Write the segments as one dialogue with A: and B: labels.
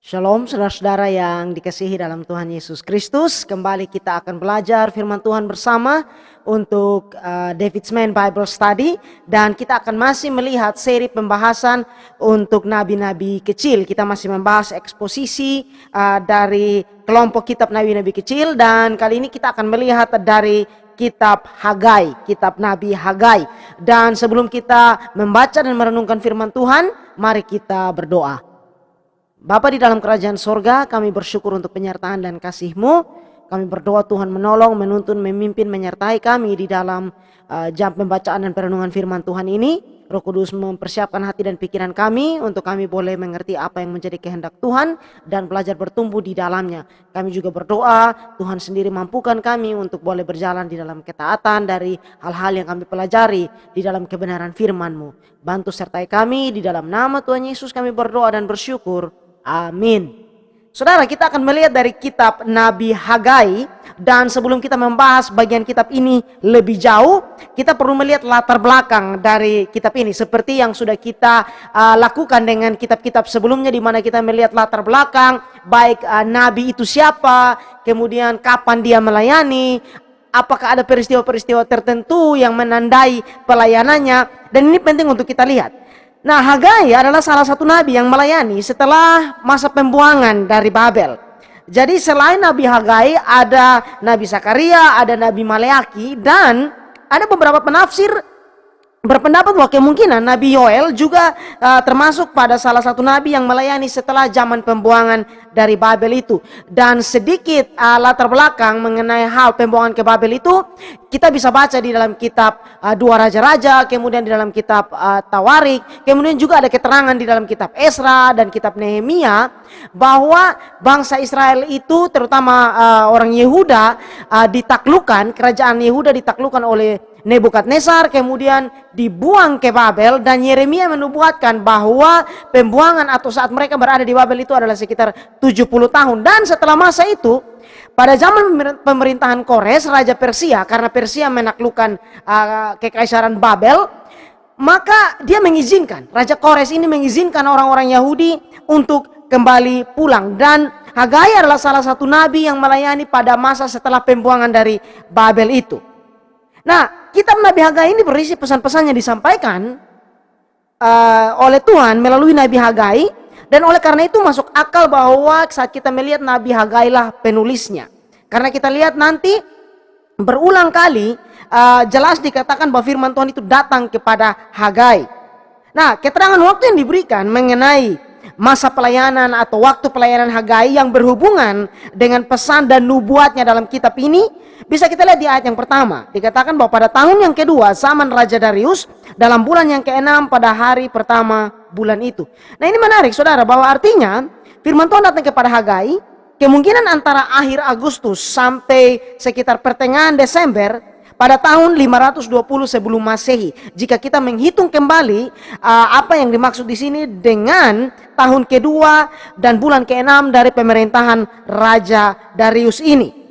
A: Shalom saudara-saudara yang dikasihi dalam Tuhan Yesus Kristus. Kembali kita akan belajar firman Tuhan bersama untuk David's Man Bible Study. Dan kita akan masih melihat seri pembahasan untuk nabi-nabi kecil. Kita masih membahas eksposisi dari kelompok kitab nabi-nabi kecil. Dan kali ini kita akan melihat dari kitab Hagai, kitab Nabi Hagai. Dan sebelum kita membaca dan merenungkan firman Tuhan, mari kita berdoa. Bapa di dalam kerajaan sorga, kami bersyukur untuk penyertaan dan kasih-Mu. Kami berdoa Tuhan menolong, menuntun, memimpin, menyertai kami di dalam jam pembacaan dan perenungan firman Tuhan ini. Roh Kudus mempersiapkan hati dan pikiran kami untuk kami boleh mengerti apa yang menjadi kehendak Tuhan dan belajar bertumbuh di dalamnya. Kami juga berdoa Tuhan sendiri mampukan kami untuk boleh berjalan di dalam ketaatan dari hal-hal yang kami pelajari di dalam kebenaran firman-Mu. Bantu sertai kami di dalam nama Tuhan Yesus kami berdoa dan bersyukur. Amin. Saudara, kita akan melihat dari kitab Nabi Hagai. Dan sebelum kita membahas bagian kitab ini lebih jauh, kita perlu melihat latar belakang dari kitab ini. Seperti yang sudah kita lakukan dengan kitab-kitab sebelumnya, di mana kita melihat latar belakang, baik Nabi itu siapa, kemudian kapan dia melayani, apakah ada peristiwa-peristiwa tertentu yang menandai pelayanannya. Dan ini penting untuk kita lihat. Nah, Hagai adalah salah satu nabi yang melayani setelah masa pembuangan dari Babel. Jadi selain Nabi Hagai, ada Nabi Zakaria, ada Nabi Maleaki, dan ada beberapa penafsir berpendapat bahwa kemungkinan Nabi Yoel juga termasuk pada salah satu nabi yang melayani setelah zaman pembuangan dari Babel itu. Dan sedikit latar belakang mengenai hal pembuangan ke Babel itu kita bisa baca di dalam kitab Dua Raja-Raja, kemudian di dalam kitab Tawarik, kemudian juga ada keterangan di dalam kitab Esra dan kitab Nehemia bahwa bangsa Israel itu, terutama orang Yehuda, ditaklukkan, kerajaan Yehuda ditaklukkan oleh Nebukadnezar, kemudian dibuang ke Babel. Dan Yeremia menubuatkan bahwa pembuangan atau saat mereka berada di Babel itu adalah sekitar 70 tahun. Dan setelah masa itu, pada zaman pemerintahan Kores, Raja Persia, karena Persia menaklukkan kekaisaran Babel, maka dia mengizinkan, Raja Kores ini mengizinkan orang-orang Yahudi untuk kembali pulang. Dan Hagai adalah salah satu nabi yang melayani pada masa setelah pembuangan dari Babel itu. Nah, kitab Nabi Hagai ini berisi pesan-pesan yang disampaikan oleh Tuhan melalui Nabi Hagai. Dan oleh karena itu masuk akal bahwa saat kita melihat Nabi Hagai lah penulisnya. Karena kita lihat nanti berulang kali jelas dikatakan bahwa firman Tuhan itu datang kepada Hagai. Nah, keterangan waktu yang diberikan mengenai masa pelayanan atau waktu pelayanan Hagai yang berhubungan dengan pesan dan nubuatnya dalam kitab ini bisa kita lihat di ayat yang pertama. Dikatakan bahwa pada tahun yang kedua zaman Raja Darius, dalam bulan yang ke-6 pada hari pertama bulan itu. Nah, ini menarik saudara, bahwa artinya firman Tuhan datang kepada Hagai kemungkinan antara akhir Agustus sampai sekitar pertengahan Desember pada tahun 520 sebelum Masehi. Jika kita menghitung kembali apa yang dimaksud di sini dengan tahun kedua dan bulan ke-6 dari pemerintahan Raja Darius ini.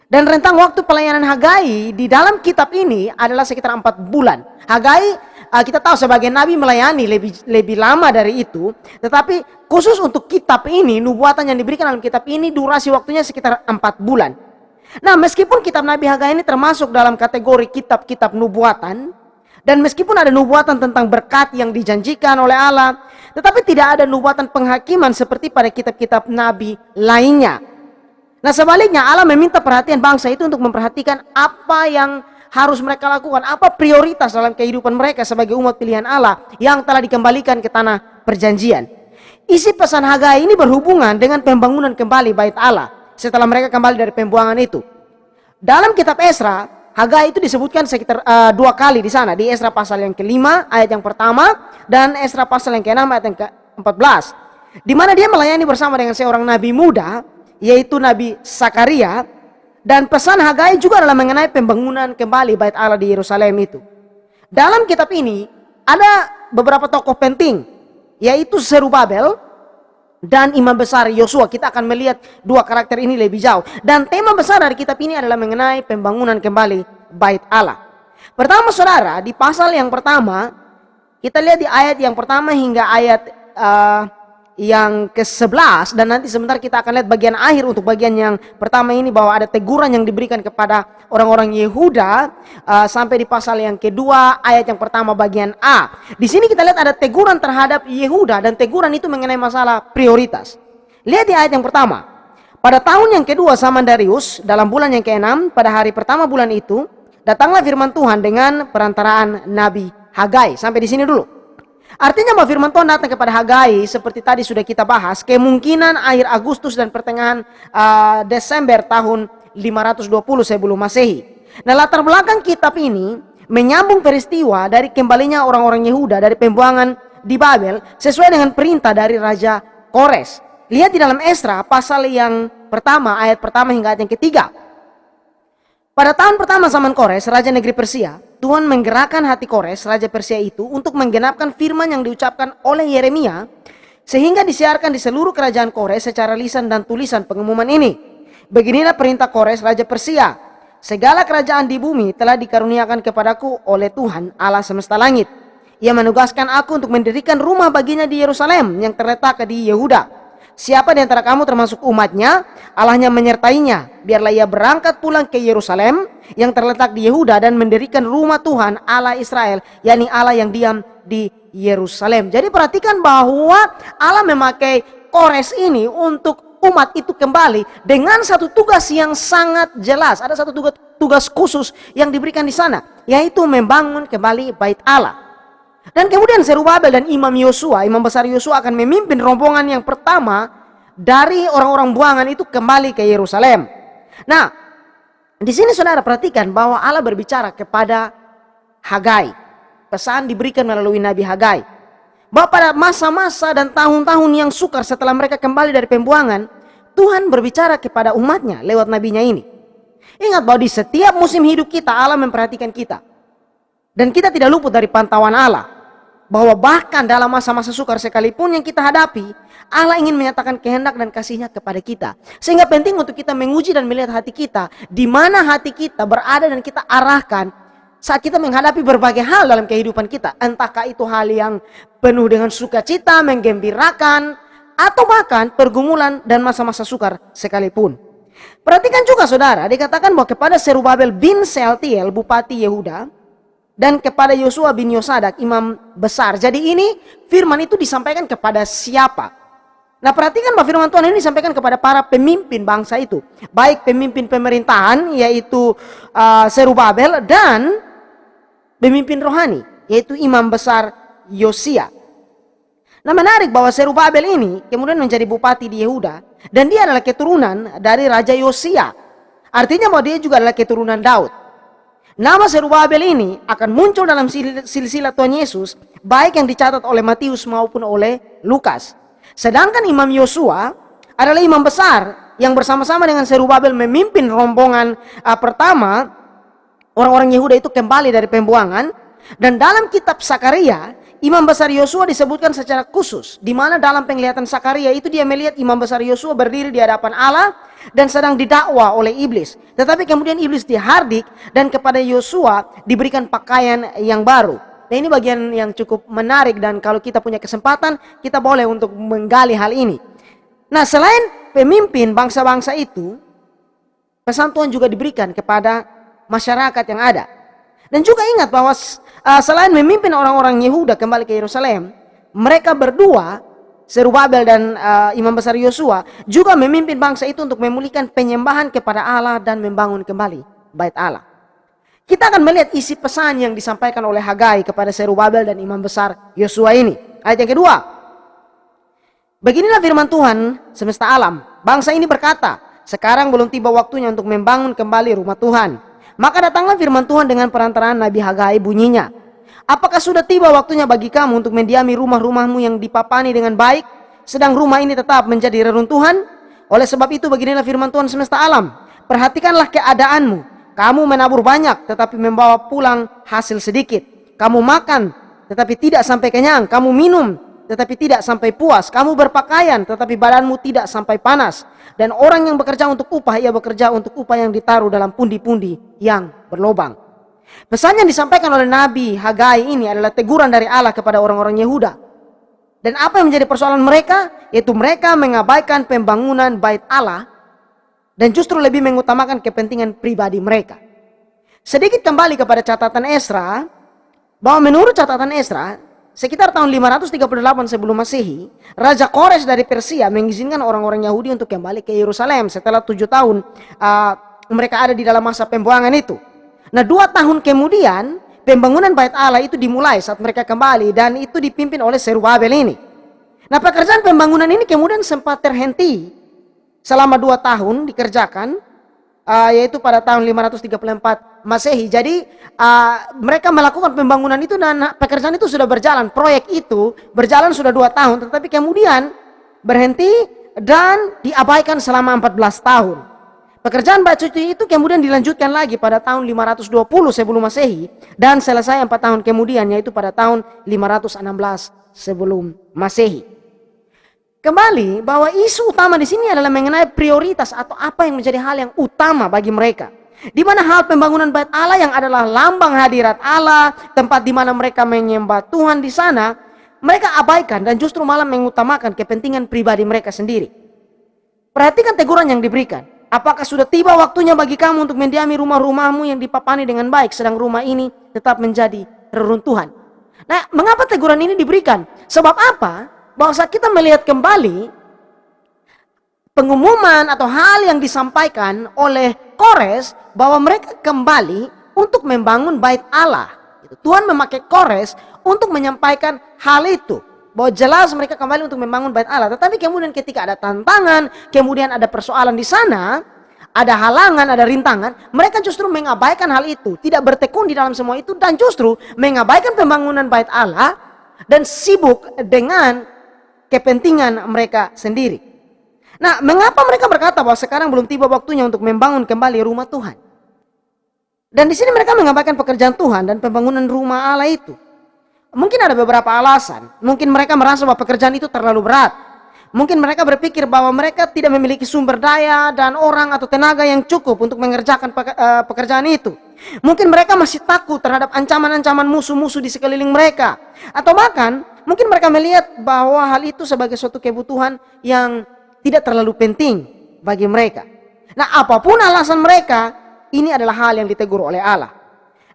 A: Dan rentang waktu pelayanan Hagai di dalam kitab ini adalah sekitar 4 bulan. Hagai kita tahu sebagai nabi melayani lebih lama dari itu. Tetapi khusus untuk kitab ini, nubuatan yang diberikan dalam kitab ini durasi waktunya sekitar 4 bulan. Nah, meskipun kitab Nabi Hagai ini termasuk dalam kategori kitab-kitab nubuatan, dan meskipun ada nubuatan tentang berkat yang dijanjikan oleh Allah, tetapi tidak ada nubuatan penghakiman seperti pada kitab-kitab nabi lainnya. Nah, sebaliknya Allah meminta perhatian bangsa itu untuk memperhatikan apa yang harus mereka lakukan, apa prioritas dalam kehidupan mereka sebagai umat pilihan Allah yang telah dikembalikan ke tanah perjanjian. Isi pesan Hagai ini berhubungan dengan pembangunan kembali bait Allah setelah mereka kembali dari pembuangan itu. Dalam kitab Esra, Hagai itu disebutkan sekitar 2 kali di sana. Di Esra pasal yang ke-5 ayat yang pertama dan Esra pasal yang ke-6 ayat yang ke-14. Di mana dia melayani bersama dengan seorang nabi muda, yaitu Nabi Zakaria. Dan pesan Hagai juga adalah mengenai pembangunan kembali bait Allah di Yerusalem itu. Dalam kitab ini ada beberapa tokoh penting, yaitu Zerubabel dan imam besar Yosua. Kita akan melihat 2 karakter ini lebih jauh. Dan tema besar dari kitab ini adalah mengenai pembangunan kembali bait Allah. Pertama saudara, di pasal yang pertama, kita lihat di ayat yang pertama hingga ayat yang ke-11, dan nanti sebentar kita akan lihat bagian akhir untuk bagian yang pertama ini, bahwa ada teguran yang diberikan kepada orang-orang Yehuda sampai di pasal yang kedua ayat yang pertama bagian A. Di sini kita lihat ada teguran terhadap Yehuda, dan teguran itu mengenai masalah prioritas. Lihat di ayat yang pertama. Pada tahun yang kedua zaman Darius, dalam bulan yang ke-6, pada hari pertama bulan itu, datanglah firman Tuhan dengan perantaraan Nabi Hagai. Sampai di sini dulu. Artinya bahwa firman Tuhan datang kepada Hagai, seperti tadi sudah kita bahas, kemungkinan akhir Agustus dan pertengahan Desember tahun 520 sebelum Masehi. Nah, latar belakang kitab ini menyambung peristiwa dari kembalinya orang-orang Yehuda dari pembuangan di Babel sesuai dengan perintah dari Raja Kores. Lihat di dalam Esra pasal yang pertama, ayat pertama hingga ayat yang ketiga. Pada tahun pertama zaman Kores, Raja negeri Persia, Tuhan menggerakkan hati Kores, Raja Persia itu, untuk menggenapkan firman yang diucapkan oleh Yeremia, sehingga disiarkan di seluruh kerajaan Kores secara lisan dan tulisan pengumuman ini. Beginilah perintah Kores, Raja Persia. Segala kerajaan di bumi telah dikaruniakan kepadaku oleh Tuhan Allah semesta langit. Ia menugaskan aku untuk mendirikan rumah baginya di Yerusalem yang terletak di Yehuda. Siapa di antara kamu termasuk umatnya, Allahnya menyertainya. Biarlah ia berangkat pulang ke Yerusalem yang terletak di Yehuda dan mendirikan rumah Tuhan Allah Israel, yakni Allah yang diam di Yerusalem. Jadi perhatikan bahwa Allah memakai Kores ini untuk umat itu kembali dengan satu tugas yang sangat jelas. Ada satu tugas khusus yang diberikan di sana, yaitu membangun kembali bait Allah. Dan kemudian Zerubabel dan Imam Yosua, Imam besar Yosua, akan memimpin rombongan yang pertama dari orang-orang buangan itu kembali ke Yerusalem. Nah, di sini saudara perhatikan bahwa Allah berbicara kepada Hagai. Pesan diberikan melalui Nabi Hagai, bahwa pada masa-masa dan tahun-tahun yang sukar setelah mereka kembali dari pembuangan, Tuhan berbicara kepada umatnya lewat nabinya ini. Ingat bahwa di setiap musim hidup kita, Allah memperhatikan kita. Dan kita tidak luput dari pantauan Allah. Bahwa bahkan dalam masa-masa sukar sekalipun yang kita hadapi, Allah ingin menyatakan kehendak dan kasihnya kepada kita. Sehingga penting untuk kita menguji dan melihat hati kita, di mana hati kita berada dan kita arahkan saat kita menghadapi berbagai hal dalam kehidupan kita. Entahkah itu hal yang penuh dengan sukacita, menggembirakan, atau bahkan pergumulan dan masa-masa sukar sekalipun. Perhatikan juga saudara, dikatakan bahwa kepada Zerubabel bin Sealtiel, Bupati Yehuda, dan kepada Yosua bin Yosadak, imam besar. Jadi ini firman itu disampaikan kepada siapa? Nah, perhatikan bahwa firman Tuhan ini disampaikan kepada para pemimpin bangsa itu. Baik pemimpin pemerintahan, yaitu Zerubabel, dan pemimpin rohani, yaitu imam besar Yosia. Nah, menarik bahwa Zerubabel ini kemudian menjadi bupati di Yehuda, dan dia adalah keturunan dari Raja Yosia. Artinya bahwa dia juga adalah keturunan Daud. Nama Zerubabel ini akan muncul dalam silsilah Tuhan Yesus, baik yang dicatat oleh Matius maupun oleh Lukas. Sedangkan Imam Yosua adalah imam besar yang bersama-sama dengan Zerubabel memimpin rombongan pertama orang-orang Yehuda itu kembali dari pembuangan. Dan dalam kitab Sakaria, imam besar Yosua disebutkan secara khusus, di mana dalam penglihatan Sakaria itu dia melihat imam besar Yosua berdiri di hadapan Allah dan sedang didakwa oleh iblis. Tetapi kemudian iblis dihardik dan kepada Yosua diberikan pakaian yang baru. Nah, ini bagian yang cukup menarik, dan kalau kita punya kesempatan kita boleh untuk menggali hal ini. Nah, selain pemimpin bangsa-bangsa itu, pesan Tuhan juga diberikan kepada masyarakat yang ada. Dan juga ingat bahwa selain memimpin orang-orang Yehuda kembali ke Yerusalem, mereka berdua, Zerubabel dan imam besar Yosua, juga memimpin bangsa itu untuk memulihkan penyembahan kepada Allah dan membangun kembali bait Allah. Kita akan melihat isi pesan yang disampaikan oleh Hagai kepada Zerubabel dan imam besar Yosua ini. Ayat yang kedua. Beginilah firman Tuhan semesta alam. Bangsa ini berkata, sekarang belum tiba waktunya untuk membangun kembali rumah Tuhan. Maka datanglah firman Tuhan dengan perantaraan Nabi Hagai, bunyinya, apakah sudah tiba waktunya bagi kamu untuk mendiami rumah-rumahmu yang dipapani dengan baik, sedang rumah ini tetap menjadi reruntuhan? Oleh sebab itu beginilah firman Tuhan semesta alam, perhatikanlah keadaanmu. Kamu menabur banyak tetapi membawa pulang hasil sedikit. Kamu makan tetapi tidak sampai kenyang. Kamu minum tetapi tidak sampai puas. Kamu berpakaian tetapi badanmu tidak sampai panas. Dan orang yang bekerja untuk upah, ia bekerja untuk upah yang ditaruh dalam pundi-pundi yang berlobang. Pesan yang disampaikan oleh Nabi Hagai ini adalah teguran dari Allah kepada orang-orang Yehuda. Dan apa yang menjadi persoalan mereka? Yaitu mereka mengabaikan pembangunan bait Allah dan justru lebih mengutamakan kepentingan pribadi mereka. Sedikit kembali kepada catatan Ezra, bahwa menurut catatan Ezra, sekitar tahun 538 sebelum Masehi, Raja Kores dari Persia mengizinkan orang-orang Yahudi untuk kembali ke Yerusalem setelah 7 tahun mereka ada di dalam masa pembuangan itu. Nah, 2 tahun kemudian pembangunan bait Allah itu dimulai saat mereka kembali, dan itu dipimpin oleh Zerubabel ini. Nah, pekerjaan pembangunan ini kemudian sempat terhenti selama 2 tahun dikerjakan, yaitu pada tahun 534 Masehi. Jadi mereka melakukan pembangunan itu dan pekerjaan itu sudah berjalan. Proyek itu berjalan sudah 2 tahun, tetapi kemudian berhenti dan diabaikan selama 14 tahun. Pekerjaan bait suci itu kemudian dilanjutkan lagi pada tahun 520 sebelum Masehi dan selesai 4 tahun kemudian, yaitu pada tahun 516 sebelum Masehi. Kembali bahwa isu utama di sini adalah mengenai prioritas atau apa yang menjadi hal yang utama bagi mereka. Di mana hal pembangunan bait Allah yang adalah lambang hadirat Allah, tempat di mana mereka menyembah Tuhan di sana, mereka abaikan dan justru malah mengutamakan kepentingan pribadi mereka sendiri. Perhatikan teguran yang diberikan. Apakah sudah tiba waktunya bagi kamu untuk mendiami rumah-rumahmu yang dipapani dengan baik, sedang rumah ini tetap menjadi reruntuhan? Nah, mengapa teguran ini diberikan? Sebab apa? Bahwa saat kita melihat kembali pengumuman atau hal yang disampaikan oleh Kores bahwa mereka kembali untuk membangun bait Allah. Tuhan memakai Kores untuk menyampaikan hal itu. Bahwa jelas mereka kembali untuk membangun bait Allah. Tetapi kemudian ketika ada tantangan, kemudian ada persoalan di sana, ada halangan, ada rintangan, mereka justru mengabaikan hal itu. Tidak bertekun di dalam semua itu dan justru mengabaikan pembangunan bait Allah dan sibuk dengan kepentingan mereka sendiri. Nah, mengapa mereka berkata bahwa sekarang belum tiba waktunya untuk membangun kembali rumah Tuhan? Dan di sini mereka mengabaikan pekerjaan Tuhan dan pembangunan rumah Allah itu. Mungkin ada beberapa alasan. Mungkin mereka merasa bahwa pekerjaan itu terlalu berat. Mungkin mereka berpikir bahwa mereka tidak memiliki sumber daya dan orang atau tenaga yang cukup untuk mengerjakan pekerjaan itu. Mungkin mereka masih takut terhadap ancaman-ancaman musuh-musuh di sekeliling mereka. Atau bahkan mungkin mereka melihat bahwa hal itu sebagai suatu kebutuhan yang tidak terlalu penting bagi mereka. Nah, apapun alasan mereka, ini adalah hal yang ditegur oleh Allah.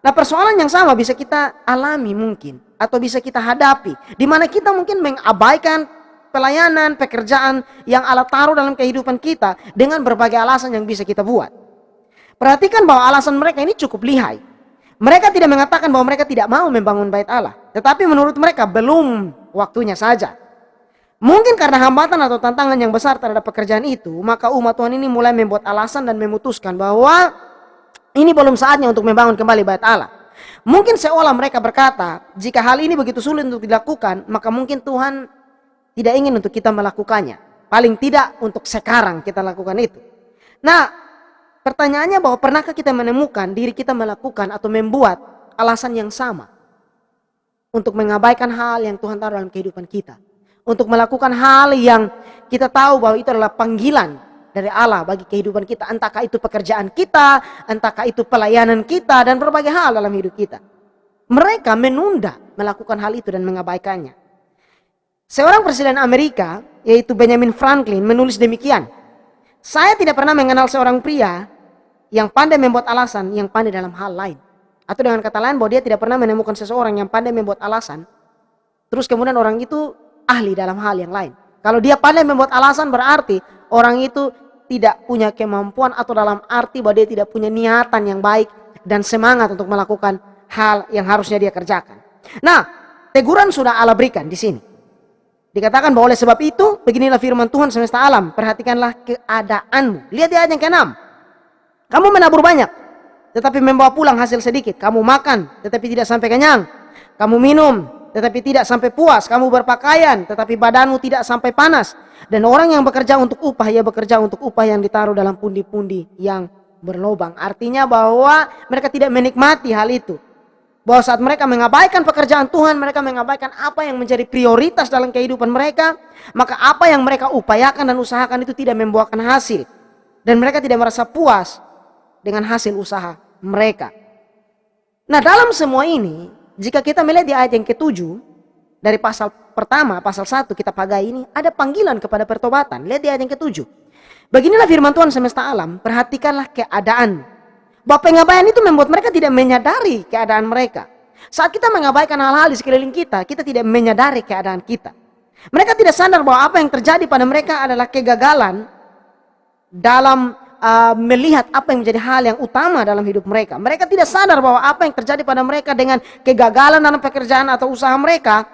A: Nah, persoalan yang sama bisa kita alami mungkin, atau bisa kita hadapi, di mana kita mungkin mengabaikan pelayanan, pekerjaan yang Allah taruh dalam kehidupan kita dengan berbagai alasan yang bisa kita buat. Perhatikan bahwa alasan mereka ini cukup lihai. Mereka tidak mengatakan bahwa mereka tidak mau membangun bait Allah, tetapi menurut mereka belum waktunya saja. Mungkin karena hambatan atau tantangan yang besar terhadap pekerjaan itu, maka umat Tuhan ini mulai membuat alasan dan memutuskan bahwa ini belum saatnya untuk membangun kembali bait Allah. Mungkin seolah mereka berkata, jika hal ini begitu sulit untuk dilakukan, maka mungkin Tuhan tidak ingin untuk kita melakukannya. Paling tidak untuk sekarang kita lakukan itu. Nah, pertanyaannya bahwa pernahkah kita menemukan diri kita melakukan atau membuat alasan yang sama untuk mengabaikan hal yang Tuhan taruh dalam kehidupan kita? Untuk melakukan hal yang kita tahu bahwa itu adalah panggilan dari Allah bagi kehidupan kita, entahkah itu pekerjaan kita, entahkah itu pelayanan kita, dan berbagai hal dalam hidup kita. Mereka menunda melakukan hal itu dan mengabaikannya. Seorang presiden Amerika, yaitu Benjamin Franklin, menulis demikian. Saya tidak pernah mengenal seorang pria yang pandai membuat alasan yang pandai dalam hal lain. Atau dengan kata lain, bahwa dia tidak pernah menemukan seseorang yang pandai membuat alasan, terus kemudian orang itu ahli dalam hal yang lain. Kalau dia pandai membuat alasan, berarti orang itu tidak punya kemampuan atau dalam arti bahwa dia tidak punya niatan yang baik dan semangat untuk melakukan hal yang harusnya dia kerjakan. Nah, teguran sudah Allah berikan di sini. Dikatakan bahwa oleh sebab itu, beginilah firman Tuhan semesta alam, perhatikanlah keadaanmu. Lihat di ayat yang ke-6. Kamu menabur banyak, tetapi membawa pulang hasil sedikit. Kamu makan, tetapi tidak sampai kenyang. Kamu minum, tetapi tidak sampai puas. Kamu berpakaian, tetapi badanmu tidak sampai panas. Dan orang yang bekerja untuk upah, ia bekerja untuk upah yang ditaruh dalam pundi-pundi yang berlobang. Artinya bahwa mereka tidak menikmati hal itu. Bahwa saat mereka mengabaikan pekerjaan Tuhan, mereka mengabaikan apa yang menjadi prioritas dalam kehidupan mereka, maka apa yang mereka upayakan dan usahakan itu tidak membuahkan hasil. Dan mereka tidak merasa puas dengan hasil usaha mereka. Nah, dalam semua ini, jika kita melihat di ayat yang ke-7, dari pasal pertama, pasal 1 kitab Hagai ini, ada panggilan kepada pertobatan. Lihat di ayat yang ke-7. Beginilah firman Tuhan semesta alam, perhatikanlah keadaan. Bahwa pengabaian itu membuat mereka tidak menyadari keadaan mereka. Saat kita mengabaikan hal-hal di sekeliling kita, kita tidak menyadari keadaan kita. Mereka tidak sadar bahwa apa yang terjadi pada mereka adalah kegagalan dalam melihat apa yang menjadi hal yang utama dalam hidup mereka. Mereka tidak sadar bahwa apa yang terjadi pada mereka dengan kegagalan dalam pekerjaan atau usaha mereka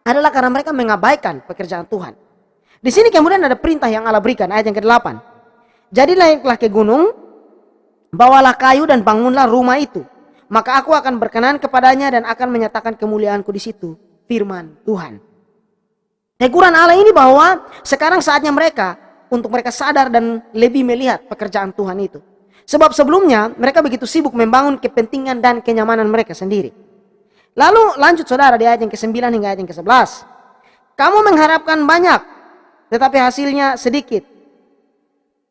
A: adalah karena mereka mengabaikan pekerjaan Tuhan. Di sini kemudian ada perintah yang Allah berikan, ayat yang ke-8. Jadi naiklah ke gunung, bawalah kayu dan bangunlah rumah itu. Maka aku akan berkenan kepadanya dan akan menyatakan kemuliaanku di situ. Firman Tuhan. Teguran Allah ini bahwa sekarang saatnya mereka untuk mereka sadar dan lebih melihat pekerjaan Tuhan itu. Sebab sebelumnya mereka begitu sibuk membangun kepentingan dan kenyamanan mereka sendiri. Lalu lanjut saudara di ayat yang ke-9 hingga ayat yang ke-11. Kamu mengharapkan banyak, tetapi hasilnya sedikit.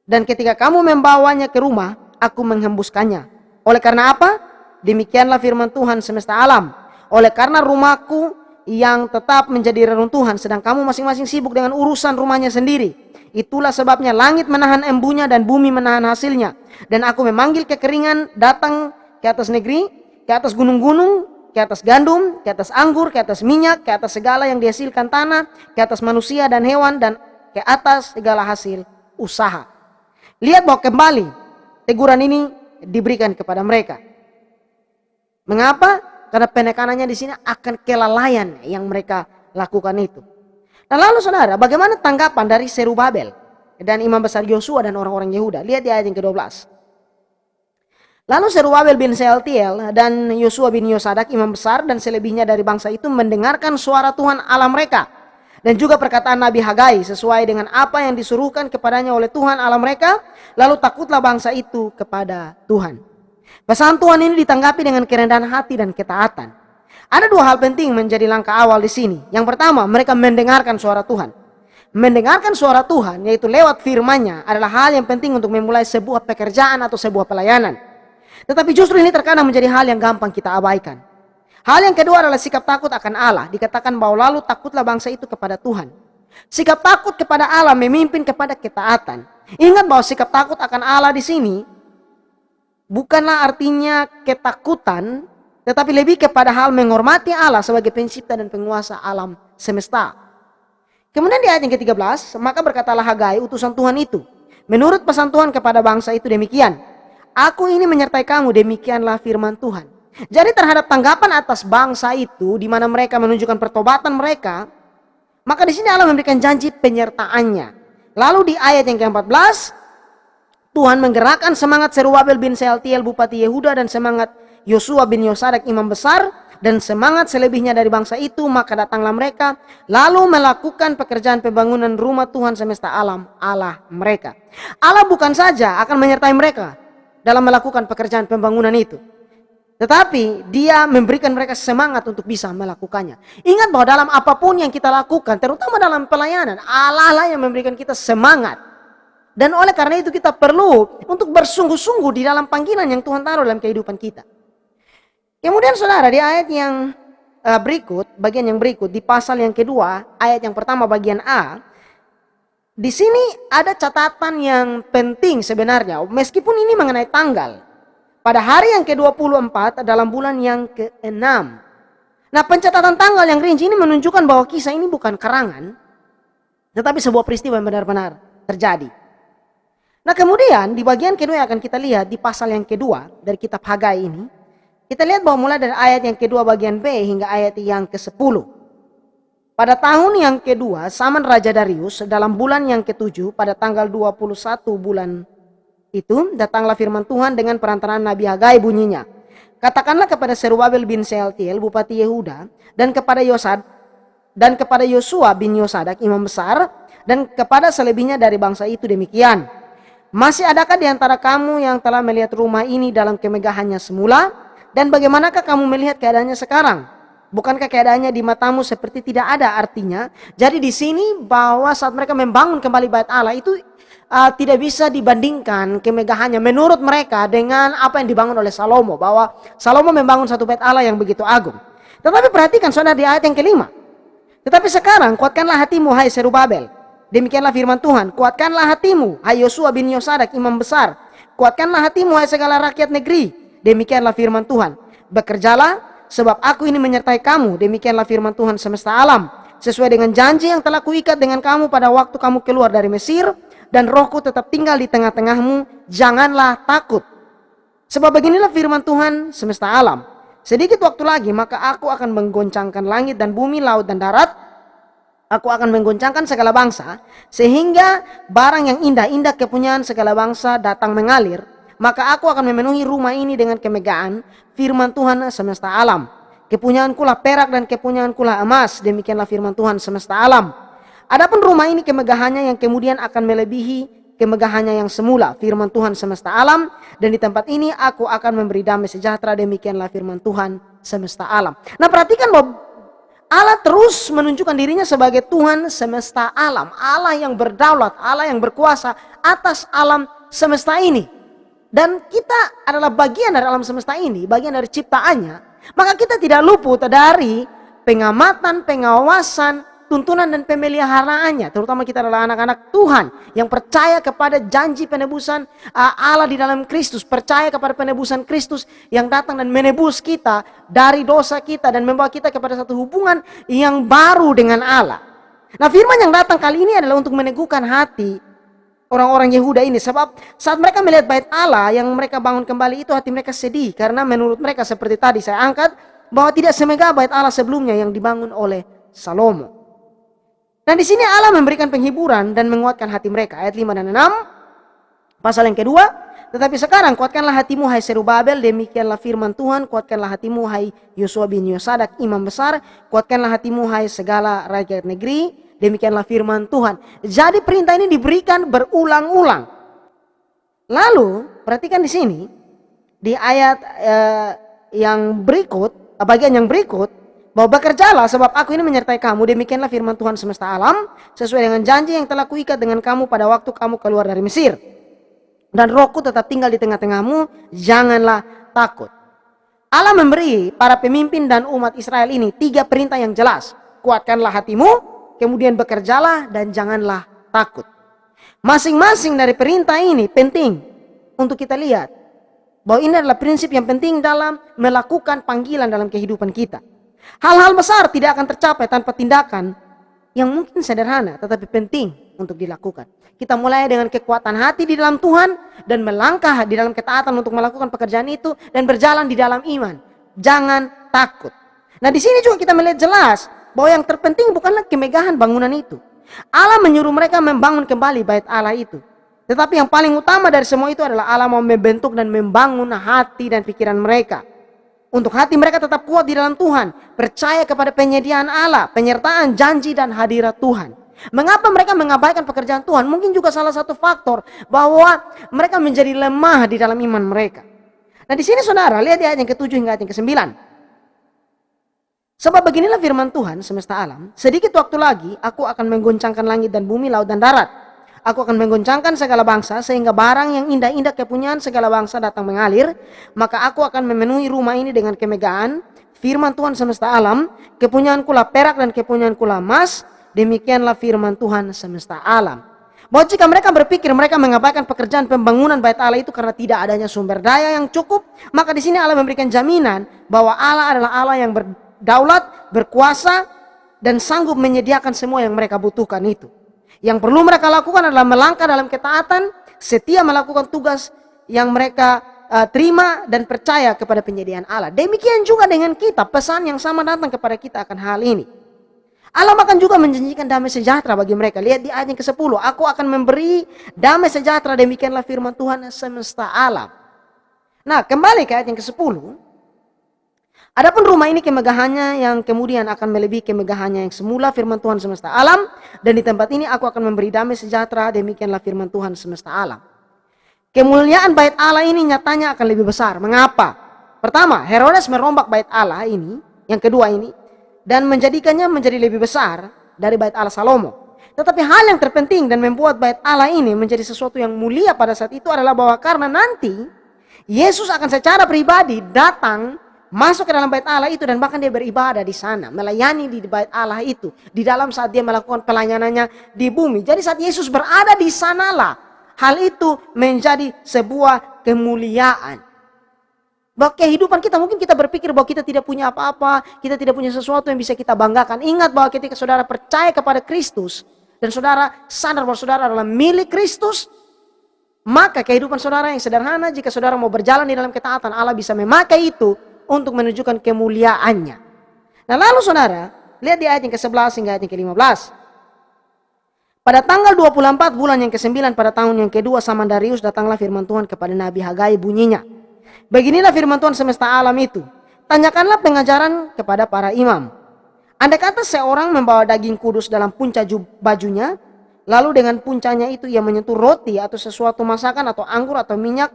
A: Dan ketika kamu membawanya ke rumah, aku menghembuskannya. Oleh karena apa? Demikianlah firman Tuhan semesta alam. Oleh karena rumahku yang tetap menjadi reruntuhan, sedang kamu masing-masing sibuk dengan urusan rumahnya sendiri. Itulah sebabnya langit menahan embunya dan bumi menahan hasilnya. Dan aku memanggil kekeringan datang ke atas negeri, ke atas gunung-gunung, ke atas gandum, ke atas anggur, ke atas minyak, ke atas segala yang dihasilkan tanah, ke atas manusia dan hewan, dan ke atas segala hasil usaha. Lihat bahwa kembali teguran ini diberikan kepada mereka. Mengapa? Karena penekanannya di sini akan kelalaian yang mereka lakukan itu. Nah lalu saudara, bagaimana tanggapan dari Zerubabel dan imam besar Yosua dan orang-orang Yehuda? Lihat di ayat yang ke-12. Lalu Zerubabel bin Sealtiel dan Yosua bin Yosadak imam besar dan selebihnya dari bangsa itu mendengarkan suara Tuhan Allah mereka. Dan juga perkataan Nabi Hagai sesuai dengan apa yang disuruhkan kepadanya oleh Tuhan Allah mereka. Lalu takutlah bangsa itu kepada Tuhan. Pesan Tuhan ini ditanggapi dengan kerendahan hati dan ketaatan. Ada dua hal penting menjadi langkah awal di sini. Yang pertama, mereka mendengarkan suara Tuhan. Mendengarkan suara Tuhan, yaitu lewat firman-Nya, adalah hal yang penting untuk memulai sebuah pekerjaan atau sebuah pelayanan. Tetapi justru ini terkadang menjadi hal yang gampang kita abaikan. Hal yang kedua adalah sikap takut akan Allah. Dikatakan bahwa lalu takutlah bangsa itu kepada Tuhan. Sikap takut kepada Allah memimpin kepada ketaatan. Ingat bahwa sikap takut akan Allah di sini bukanlah artinya ketakutan, tetapi lebih kepada hal menghormati Allah sebagai pencipta dan penguasa alam semesta. Kemudian di ayat yang ke-13, maka berkatalah Hagai utusan Tuhan itu, menurut pesan Tuhan kepada bangsa itu demikian, aku ini menyertai kamu, demikianlah firman Tuhan. Jadi terhadap tanggapan atas bangsa itu, di mana mereka menunjukkan pertobatan mereka, maka di sini Allah memberikan janji penyertaannya. Lalu di ayat yang ke-14, Tuhan menggerakkan semangat Zerubabel bin Sealtiel bupati Yehuda dan semangat Yosua bin Yosadak imam besar dan semangat selebihnya dari bangsa itu, maka datanglah mereka lalu melakukan pekerjaan pembangunan rumah Tuhan semesta alam Allah mereka. Allah bukan saja akan menyertai mereka dalam melakukan pekerjaan pembangunan itu, tetapi Dia memberikan mereka semangat untuk bisa melakukannya. Ingat bahwa dalam apapun yang kita lakukan, terutama dalam pelayanan, Allah lah yang memberikan kita semangat. Dan oleh karena itu kita perlu untuk bersungguh-sungguh di dalam panggilan yang Tuhan taruh dalam kehidupan kita. Kemudian saudara, di ayat yang berikut, bagian yang berikut, di pasal yang kedua, ayat yang pertama bagian A, di sini ada catatan yang penting sebenarnya, meskipun ini mengenai tanggal. Pada hari yang ke-24 dalam bulan yang ke-6. Nah, pencatatan tanggal yang rinci ini menunjukkan bahwa kisah ini bukan karangan, tetapi sebuah peristiwa yang benar-benar terjadi. Nah, kemudian di bagian kedua yang akan kita lihat di pasal yang kedua dari kitab Hagai ini, kita lihat bahwa mulai dari ayat yang kedua bagian B hingga ayat yang ke-10. Pada tahun yang kedua, zaman Raja Darius, dalam bulan yang ke-7, pada tanggal 21 bulan itu, datanglah firman Tuhan dengan perantaraan Nabi Hagai bunyinya. Katakanlah kepada Zerubabel bin Sealtiel, bupati Yehuda, dan kepada Yosua bin Yosadak, imam besar, dan kepada selebihnya dari bangsa itu demikian. Masih adakah di antara kamu yang telah melihat rumah ini dalam kemegahannya semula? Dan bagaimanakah kamu melihat keadaannya sekarang? Bukankah keadaannya di matamu seperti tidak ada artinya? Jadi di sini bahwa saat mereka membangun kembali bait Allah itu tidak bisa dibandingkan kemegahannya menurut mereka dengan apa yang dibangun oleh Salomo. Bahwa Salomo membangun satu bait Allah yang begitu agung. Tetapi perhatikan saudara di ayat yang kelima. Tetapi sekarang kuatkanlah hatimu, hai Zerubabel. Demikianlah firman Tuhan. Kuatkanlah hatimu, hai Yosua bin Yosadak, imam besar. Kuatkanlah hatimu, hai segala rakyat negeri. Demikianlah firman Tuhan. Bekerjalah, sebab aku ini menyertai kamu. Demikianlah firman Tuhan semesta alam. Sesuai dengan janji yang telah kuikat dengan kamu pada waktu kamu keluar dari Mesir. Dan rohku tetap tinggal di tengah-tengahmu. Janganlah takut. Sebab beginilah firman Tuhan semesta alam. Sedikit waktu lagi, maka aku akan menggoncangkan langit dan bumi, laut dan darat. Aku akan menggoncangkan segala bangsa, sehingga barang yang indah-indah kepunyaan segala bangsa datang mengalir. Maka aku akan memenuhi rumah ini dengan kemegahan, firman Tuhan semesta alam. Kepunyaanku lah perak dan kepunyaanku lah emas, demikianlah firman Tuhan semesta alam. Adapun rumah ini kemegahannya yang kemudian akan melebihi kemegahannya yang semula, firman Tuhan semesta alam. Dan di tempat ini aku akan memberi damai sejahtera, demikianlah firman Tuhan semesta alam. Nah, perhatikan bahwa Allah terus menunjukkan dirinya sebagai Tuhan semesta alam, Allah yang berdaulat, Allah yang berkuasa atas alam semesta ini. Dan kita adalah bagian dari alam semesta ini, bagian dari ciptaannya. Maka kita tidak luput dari pengamatan, pengawasan, tuntunan dan pemeliharaannya. Terutama kita adalah anak-anak Tuhan yang percaya kepada janji penebusan Allah di dalam Kristus. Percaya kepada penebusan Kristus yang datang dan menebus kita dari dosa kita dan membawa kita kepada satu hubungan yang baru dengan Allah. Nah, firman yang datang kali ini adalah untuk meneguhkan hati orang-orang Yehuda ini. Sebab saat mereka melihat bait Allah yang mereka bangun kembali itu, hati mereka sedih. Karena menurut mereka seperti tadi saya angkat, bahwa tidak semegah bait Allah sebelumnya yang dibangun oleh Salomo. Dan di sini Allah memberikan penghiburan dan menguatkan hati mereka. Ayat 5 dan 6. Pasal yang kedua. Tetapi sekarang kuatkanlah hatimu, hai Zerubabel. Demikianlah firman Tuhan. Kuatkanlah hatimu, hai Yosua bin Yosadak, imam besar. Kuatkanlah hatimu, hai segala rakyat negeri. Demikianlah firman Tuhan. Jadi perintah ini diberikan berulang-ulang. Lalu perhatikan di sini. Di ayat yang berikut, bagian yang berikut. Bahwa bekerjalah sebab aku ini menyertai kamu. Demikianlah firman Tuhan semesta alam. Sesuai dengan janji yang telah kuikat dengan kamu pada waktu kamu keluar dari Mesir. Dan rohku tetap tinggal di tengah-tengahmu. Janganlah takut. Allah memberi para pemimpin dan umat Israel ini 3 perintah yang jelas. Kuatkanlah hatimu. Kemudian bekerjalah dan janganlah takut. Masing-masing dari perintah ini penting untuk kita lihat. Bahwa ini adalah prinsip yang penting dalam melakukan panggilan dalam kehidupan kita. Hal-hal besar tidak akan tercapai tanpa tindakan yang mungkin sederhana tetapi penting untuk dilakukan. Kita mulai dengan kekuatan hati di dalam Tuhan dan melangkah di dalam ketaatan untuk melakukan pekerjaan itu dan berjalan di dalam iman. Jangan takut. Nah, di sini juga kita melihat jelas bahwa yang terpenting bukanlah kemegahan bangunan itu. Allah menyuruh mereka membangun kembali bait Allah itu. Tetapi yang paling utama dari semua itu adalah Allah mau membentuk dan membangun hati dan pikiran mereka. Untuk hati mereka tetap kuat di dalam Tuhan. Percaya kepada penyediaan Allah, penyertaan janji dan hadirat Tuhan. Mengapa mereka mengabaikan pekerjaan Tuhan? Mungkin juga salah satu faktor bahwa mereka menjadi lemah di dalam iman mereka. Nah, di sini saudara, lihat di ayat yang ke-7 hingga ayat yang ke-9. Sebab beginilah firman Tuhan semesta alam. Sedikit waktu lagi aku akan menggoncangkan langit dan bumi, laut dan darat. Aku akan menggoncangkan segala bangsa sehingga barang yang indah-indah kepunyaan segala bangsa datang mengalir. Maka aku akan memenuhi rumah ini dengan kemegahan. Firman Tuhan semesta alam. Kepunyaanku lah perak dan kepunyaanku lah emas. Demikianlah firman Tuhan semesta alam. Bahwa jika mereka berpikir mereka mengabaikan pekerjaan pembangunan bait Allah itu karena tidak adanya sumber daya yang cukup, maka di sini Allah memberikan jaminan bahwa Allah adalah Allah yang berdaulat, berkuasa, dan sanggup menyediakan semua yang mereka butuhkan itu. Yang perlu mereka lakukan adalah melangkah dalam ketaatan, setia melakukan tugas yang mereka terima dan percaya kepada penyediaan Allah. Demikian juga dengan kita, pesan yang sama datang kepada kita akan hal ini. Allah akan juga menjanjikan damai sejahtera bagi mereka. Lihat di ayat yang ke-10, aku akan memberi damai sejahtera, demikianlah firman Tuhan semesta alam. Nah, kembali ke ayat yang ke-10. Adapun rumah ini kemegahannya yang kemudian akan melebihi kemegahannya yang semula, firman Tuhan semesta alam. Dan di tempat ini aku akan memberi damai sejahtera, demikianlah firman Tuhan semesta alam. Kemuliaan bait Allah ini nyatanya akan lebih besar. Mengapa? Pertama, Herodes merombak bait Allah ini, yang kedua ini, dan menjadikannya menjadi lebih besar dari bait Allah Salomo. Tetapi hal yang terpenting dan membuat bait Allah ini menjadi sesuatu yang mulia pada saat itu adalah bahwa karena nanti Yesus akan secara pribadi datang masuk ke dalam bait Allah itu dan bahkan dia beribadah di sana, melayani di bait Allah itu, di dalam saat dia melakukan pelayanannya di bumi. Jadi saat Yesus berada di sanalah hal itu menjadi sebuah kemuliaan. Bahwa kehidupan kita, mungkin kita berpikir bahwa kita tidak punya apa-apa, kita tidak punya sesuatu yang bisa kita banggakan. Ingat bahwa ketika saudara percaya kepada Kristus, dan saudara sadar bahwa saudara adalah milik Kristus, maka kehidupan saudara yang sederhana, jika saudara mau berjalan di dalam ketaatan, Allah bisa memakai itu untuk menunjukkan kemuliaannya. Nah lalu saudara, lihat di ayat yang ke-11 hingga ayat yang ke-15. Pada tanggal 24 bulan yang ke-9 pada tahun yang kedua Samandarius, datanglah firman Tuhan kepada Nabi Hagai, bunyinya, beginilah firman Tuhan semesta alam itu, tanyakanlah pengajaran kepada para imam. Andai kata seorang membawa daging kudus dalam punca bajunya, lalu dengan puncanya itu ia menyentuh roti atau sesuatu masakan atau anggur atau minyak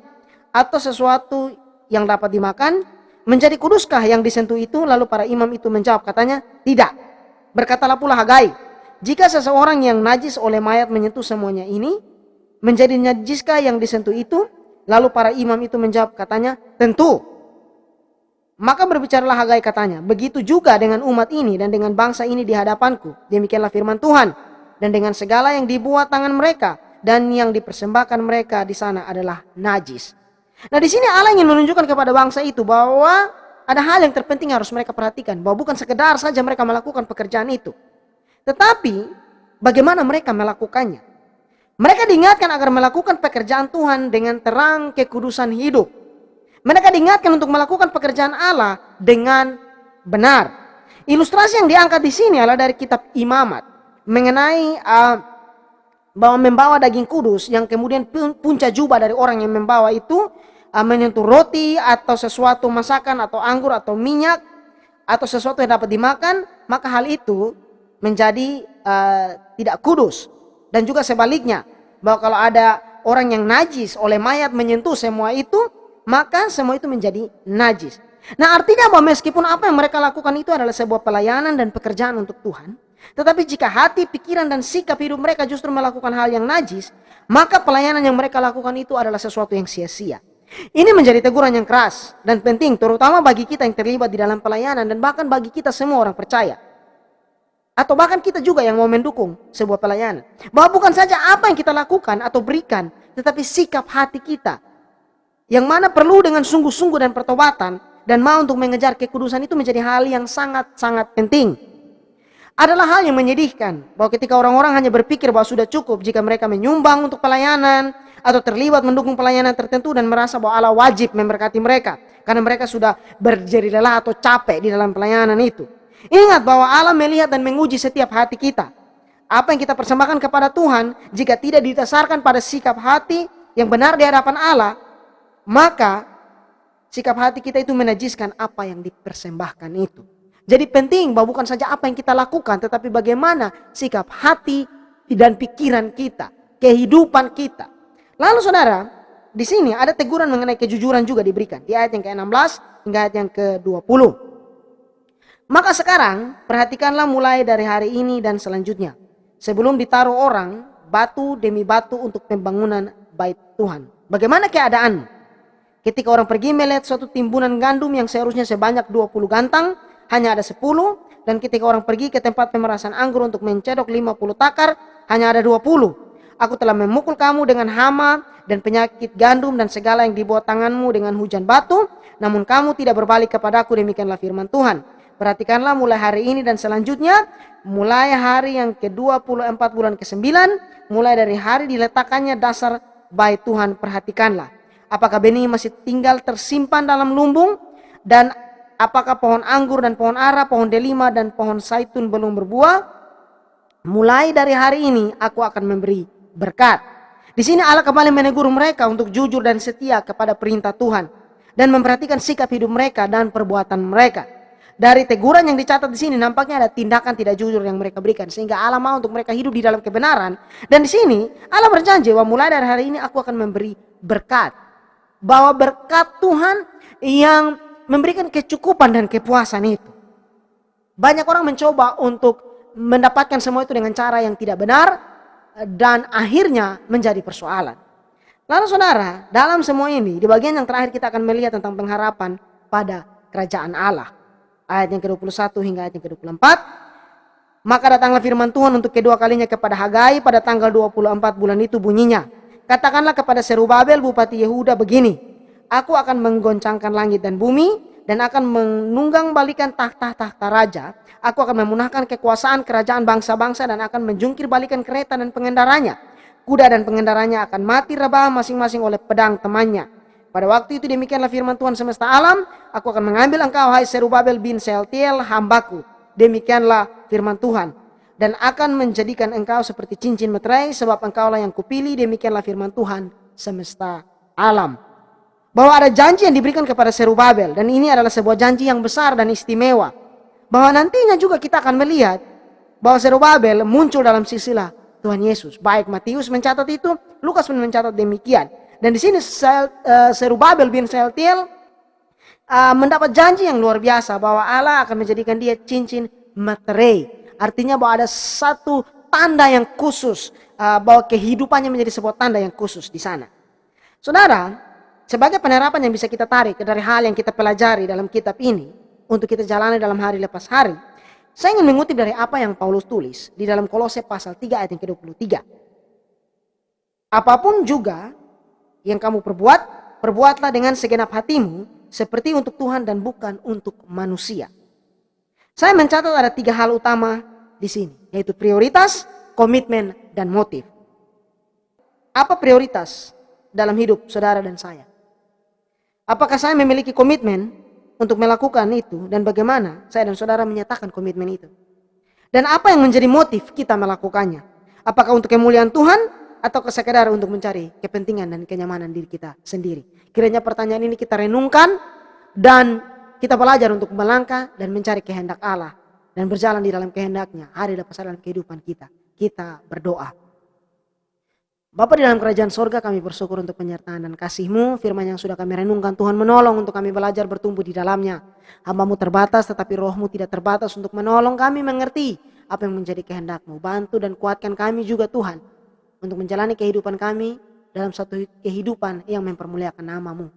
A: atau sesuatu yang dapat dimakan, menjadi kuduskah yang disentuh itu? Lalu para imam itu menjawab, katanya, tidak. Berkatalah pula Hagai, jika seseorang yang najis oleh mayat menyentuh semuanya ini, menjadi najiskah yang disentuh itu? Lalu para imam itu menjawab, katanya, tentu. Maka berbicaralah Hagai, katanya, begitu juga dengan umat ini dan dengan bangsa ini di hadapanku. Demikianlah firman Tuhan. Dan dengan segala yang dibuat tangan mereka dan yang dipersembahkan mereka di sana adalah najis. Nah di sini Allah ingin menunjukkan kepada bangsa itu bahwa ada hal yang terpenting harus mereka perhatikan. Bahwa bukan sekedar saja mereka melakukan pekerjaan itu, tetapi bagaimana mereka melakukannya. Mereka diingatkan agar melakukan pekerjaan Tuhan dengan terang kekudusan hidup. Mereka diingatkan untuk melakukan pekerjaan Allah dengan benar. Ilustrasi yang diangkat di sini adalah dari kitab Imamat mengenai bahwa membawa daging kudus yang kemudian punca jubah dari orang yang membawa itu menyentuh roti atau sesuatu masakan atau anggur atau minyak atau sesuatu yang dapat dimakan, maka hal itu menjadi tidak kudus. Dan juga sebaliknya, bahwa kalau ada orang yang najis oleh mayat menyentuh semua itu, maka semua itu menjadi najis. Nah artinya bahwa meskipun apa yang mereka lakukan itu adalah sebuah pelayanan dan pekerjaan untuk Tuhan, tetapi jika hati, pikiran dan sikap hidup mereka justru melakukan hal yang najis, maka pelayanan yang mereka lakukan itu adalah sesuatu yang sia-sia. Ini menjadi teguran yang keras dan penting, terutama bagi kita yang terlibat di dalam pelayanan dan bahkan bagi kita semua orang percaya. Atau bahkan kita juga yang mau mendukung sebuah pelayanan. Bahwa bukan saja apa yang kita lakukan atau berikan, tetapi sikap hati kita, yang mana perlu dengan sungguh-sungguh dan pertobatan dan mau untuk mengejar kekudusan itu menjadi hal yang sangat-sangat penting. Adalah hal yang menyedihkan bahwa ketika orang-orang hanya berpikir bahwa sudah cukup jika mereka menyumbang untuk pelayanan atau terlibat mendukung pelayanan tertentu dan merasa bahwa Allah wajib memberkati mereka karena mereka sudah berjeri lelah atau capek di dalam pelayanan itu. Ingat bahwa Allah melihat dan menguji setiap hati kita. Apa yang kita persembahkan kepada Tuhan, jika tidak didasarkan pada sikap hati yang benar di hadapan Allah, maka sikap hati kita itu menajiskan apa yang dipersembahkan itu. Jadi penting bahwa bukan saja apa yang kita lakukan, tetapi bagaimana sikap hati dan pikiran kita, kehidupan kita. Lalu saudara, di sini ada teguran mengenai kejujuran juga diberikan di ayat yang ke-16 hingga ayat yang ke-20. Maka sekarang perhatikanlah mulai dari hari ini dan selanjutnya, sebelum ditaruh orang batu demi batu untuk pembangunan bait Tuhan. Bagaimana keadaan? Ketika orang pergi melihat suatu timbunan gandum yang seharusnya sebanyak 20 gantang, hanya ada 10, dan ketika orang pergi ke tempat pemerasan anggur untuk mencedok 50 takar, hanya ada 20. Aku telah memukul kamu dengan hama dan penyakit gandum dan segala yang dibuat tanganmu dengan hujan batu, namun kamu tidak berbalik kepadaku, demikianlah firman Tuhan. Perhatikanlah mulai hari ini dan selanjutnya, mulai hari yang ke-24 bulan ke-9, mulai dari hari diletakkannya dasar bait Tuhan, perhatikanlah. Apakah benih masih tinggal tersimpan dalam lumbung, dan apakah pohon anggur dan pohon ara, pohon delima dan pohon zaitun belum berbuah? Mulai dari hari ini aku akan memberi berkat. Di sini Allah kembali menegur mereka untuk jujur dan setia kepada perintah Tuhan dan memperhatikan sikap hidup mereka dan perbuatan mereka. Dari teguran yang dicatat di sini nampaknya ada tindakan tidak jujur yang mereka berikan, sehingga Allah mau untuk mereka hidup di dalam kebenaran. Dan di sini Allah berjanji bahwa mulai dari hari ini aku akan memberi berkat. Bahwa berkat Tuhan yang memberikan kecukupan dan kepuasan itu. Banyak orang mencoba untuk mendapatkan semua itu dengan cara yang tidak benar dan akhirnya menjadi persoalan. Lalu saudara, dalam semua ini di bagian yang terakhir kita akan melihat tentang pengharapan pada kerajaan Allah. Ayat yang ke-21 hingga ayat yang ke-24. Maka datanglah firman Tuhan untuk kedua kalinya kepada Hagai pada tanggal 24 bulan itu, bunyinya, katakanlah kepada Zerubabel bupati Yehuda begini, aku akan menggoncangkan langit dan bumi dan akan menunggang balikan tahta-tahta raja. Aku akan memunahkan kekuasaan kerajaan bangsa-bangsa dan akan menjungkir balikan kereta dan pengendaranya. Kuda dan pengendaranya akan mati rebah masing-masing oleh pedang temannya. Pada waktu itu demikianlah firman Tuhan semesta alam, aku akan mengambil engkau hai Zerubabel bin Sealtiel hambaku. Demikianlah firman Tuhan. Dan akan menjadikan engkau seperti cincin meterai, sebab engkaulah yang kupilih. Demikianlah firman Tuhan semesta alam. Bahwa ada janji yang diberikan kepada Zerubabel, dan ini adalah sebuah janji yang besar dan istimewa. Bahwa nantinya juga kita akan melihat bahwa Zerubabel muncul dalam silsilah Tuhan Yesus. Baik Matius mencatat itu, Lukas pun mencatat demikian. Dan di sini Zerubabel bin Sealtiel mendapat janji yang luar biasa bahwa Allah akan menjadikan dia cincin meterai. Artinya bahwa ada satu tanda yang khusus, bahwa kehidupannya menjadi sebuah tanda yang khusus di sana. Saudara, sebagai penerapan yang bisa kita tarik dari hal yang kita pelajari dalam kitab ini untuk kita jalani dalam hari lepas hari, saya ingin mengutip dari apa yang Paulus tulis di dalam Kolose pasal 3 ayat yang ke-23. Apapun juga yang kamu perbuat, perbuatlah dengan segenap hatimu seperti untuk Tuhan dan bukan untuk manusia. Saya mencatat ada 3 hal utama di sini, yaitu prioritas, komitmen, dan motif. Apa prioritas dalam hidup saudara dan saya? Apakah saya memiliki komitmen untuk melakukan itu, dan bagaimana saya dan saudara menyatakan komitmen itu? Dan apa yang menjadi motif kita melakukannya? Apakah untuk kemuliaan Tuhan atau sekedar untuk mencari kepentingan dan kenyamanan diri kita sendiri? Kiranya pertanyaan ini kita renungkan dan kita belajar untuk melangkah dan mencari kehendak Allah dan berjalan di dalam kehendaknya hari lepas hari dalam kehidupan kita. Kita berdoa. Bapa di dalam kerajaan sorga, kami bersyukur untuk penyertaan dan kasih-Mu. Firman yang sudah kami renungkan, Tuhan menolong untuk kami belajar bertumbuh di dalamnya. Hamba-Mu terbatas tetapi Roh-Mu tidak terbatas untuk menolong kami mengerti apa yang menjadi kehendak-Mu. Bantu dan kuatkan kami juga Tuhan untuk menjalani kehidupan kami dalam satu kehidupan yang mempermuliakan nama-Mu.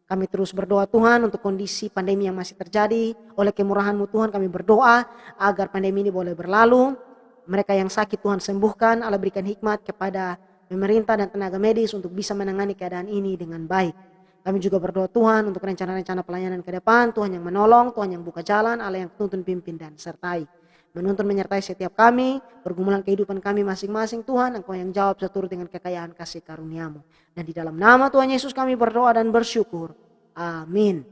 A: Kami terus berdoa Tuhan untuk kondisi pandemi yang masih terjadi. Oleh kemurahan-Mu Tuhan kami berdoa agar pandemi ini boleh berlalu. Mereka yang sakit Tuhan sembuhkan. Allah berikan hikmat kepada pemerintah dan tenaga medis untuk bisa menangani keadaan ini dengan baik. Kami juga berdoa Tuhan untuk rencana-rencana pelayanan ke depan. Tuhan yang menolong, Tuhan yang buka jalan, Allah yang tuntun, pimpin dan sertai. Menuntun menyertai setiap kami, pergumulan kehidupan kami masing-masing Tuhan. Engkau yang jawab seturut dengan kekayaan kasih karunia-Mu. Dan di dalam nama Tuhan Yesus kami berdoa dan bersyukur. Amin.